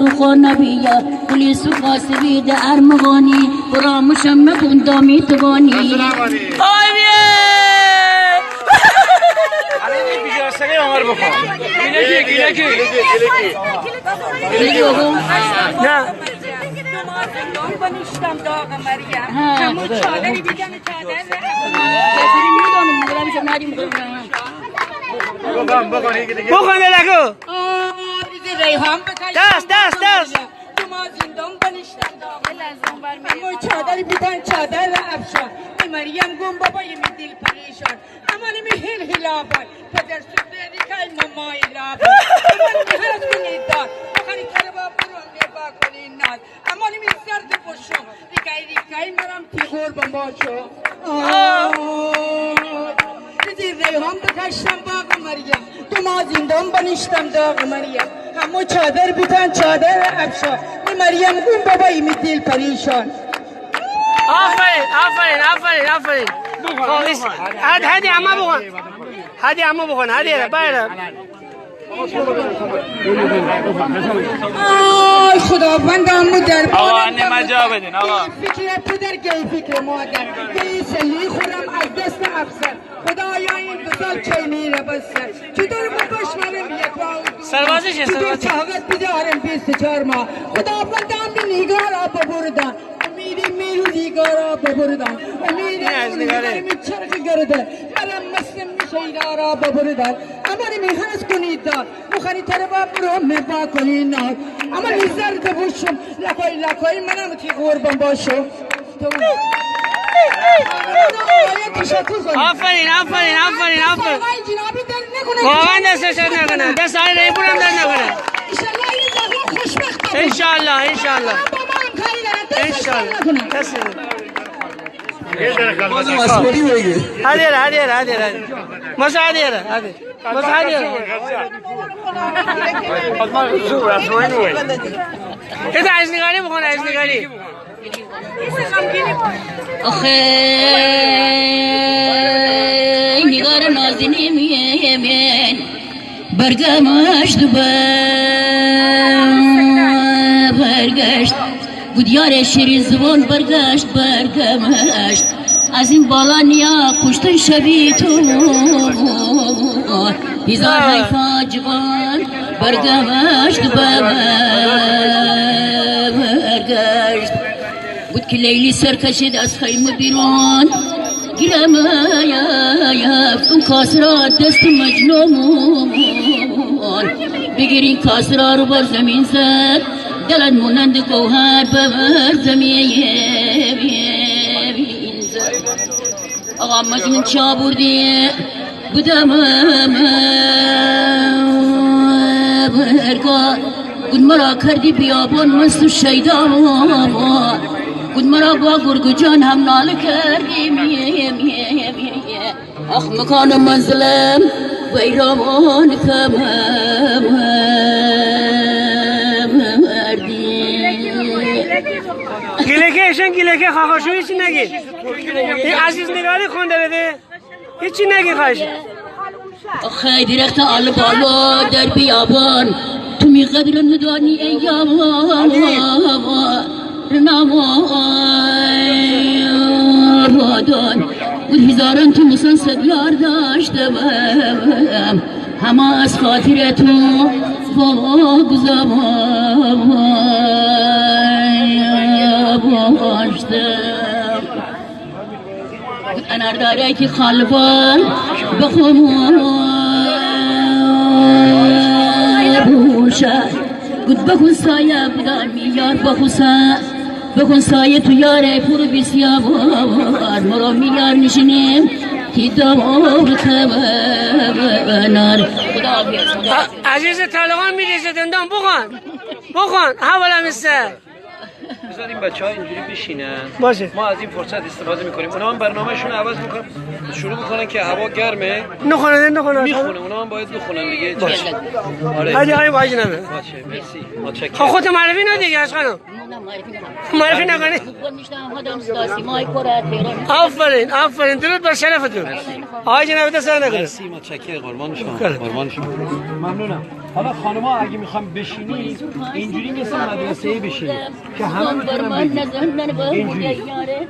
خانه بیا پلیس و قاسبی ده ارمغانی برامشم مکن دامی توانی آی بیه علی بیجا سگه عمر بخون گیلکی نه بنوشتم داغ مریم همون چادری بیدن چادر بخون دلکو ریحان بکش دست تو ما زندان بنوشتم داغ لازم همون چادری بیدن چادر افشان مریم گم بابای می دل پریشان امانی می هل هلابای پدر سوده ریکای مامای لابای امانی می هرس کنید دار بخانی تربا برون نبا کنید ناد امانی می زرد بشم ریکای مرم تیغور بماشو ریحان بکشتم باغ مریم تو ما زندان بنشتم داغ مریم همو چادر بیتن چادر افشان می مریم گم بابایی می دل پریشان آفرین هدی اما بخون هدی باید آی خداوندم در آقا نمه جا بدین آقا فکر پدر گی فکر مادر گی سلی خورم از دست افسر خدایا این دو سال چه میره بسر چطور بکش منم یک باو سربازشه چطور طاقت بیدارم 24 ماه خداوندم به نگارا ببردن امیدی میروزیگارا ببردن امیدی میروزیگارا چرخ گرده مرم مسلم میشیدارا ببردن امانی میهنس کنید دار مخانی تربا برو مبا کنید نار امانی زرد بوشم لکای منم تی قربان باشم آفرین واقعا دستش نکنه دست آره ریبونم در نکنه انشالله هدیره ماشا هدیره ایتا ازنگاری بخونه ازنگاری آخه نگار نازنی میمین برگمشت برگشت بود یار شیرین زبان برگشت از این بالا نیا کشتن شبی تو بیزار حیفا جوان برگشت بود که لیلی سر کشید از خیمه بیرون گیرم اون کاسرا دست مجنون بگیرین کاسرا رو بر زمین زد دلت مونند گوهر بر زمین زد آقا مجنون چا بردی بودم برگاه گود مرا کردی بیابان مست و شیدا گود مرا با گرگ جان هم ناله کردی آخ مکان منزلم ویران گیلکه خواهشو هیچی نگی این عزیز نگاری خونده بده هیچی نگی خواهش آخه درخت آل بالا در بیابان تو می قدر ندانی ایام رادان بود هزاران تو مسنسب یار داشتم همه از خاطر تو بگذاشتم انارداره که خالبان بخوشه گود بخون سایه بودن میار بخون سایه تو یاره پور بیسیا بار مرا میار نشینیم که دماغ کبنار عزیز طالقان میریزه دندان بخون حوالا مثل بذار این بچه ها اینجوری بشینن باشه ما از این فرصت استفاده میکنیم اونا هم برنامهشون عوض میکنن شروع میکنن که هوا گرمه نخونن میخونه اونا هم باید بخونن دیگه باشه آره هدی های باید نمه باشه مرسی متشکرم خودت معرفی ندیگه از خانم معرفی نکنی آفرین درود بر شرفتون آقای جناب دست نکنید مرسی متشکرم قربان شما ممنونم حالا خانما اگه میخوام بشینی اینجوری مثل مدرسه بشینی که همه بتونن بگیم. اینجوری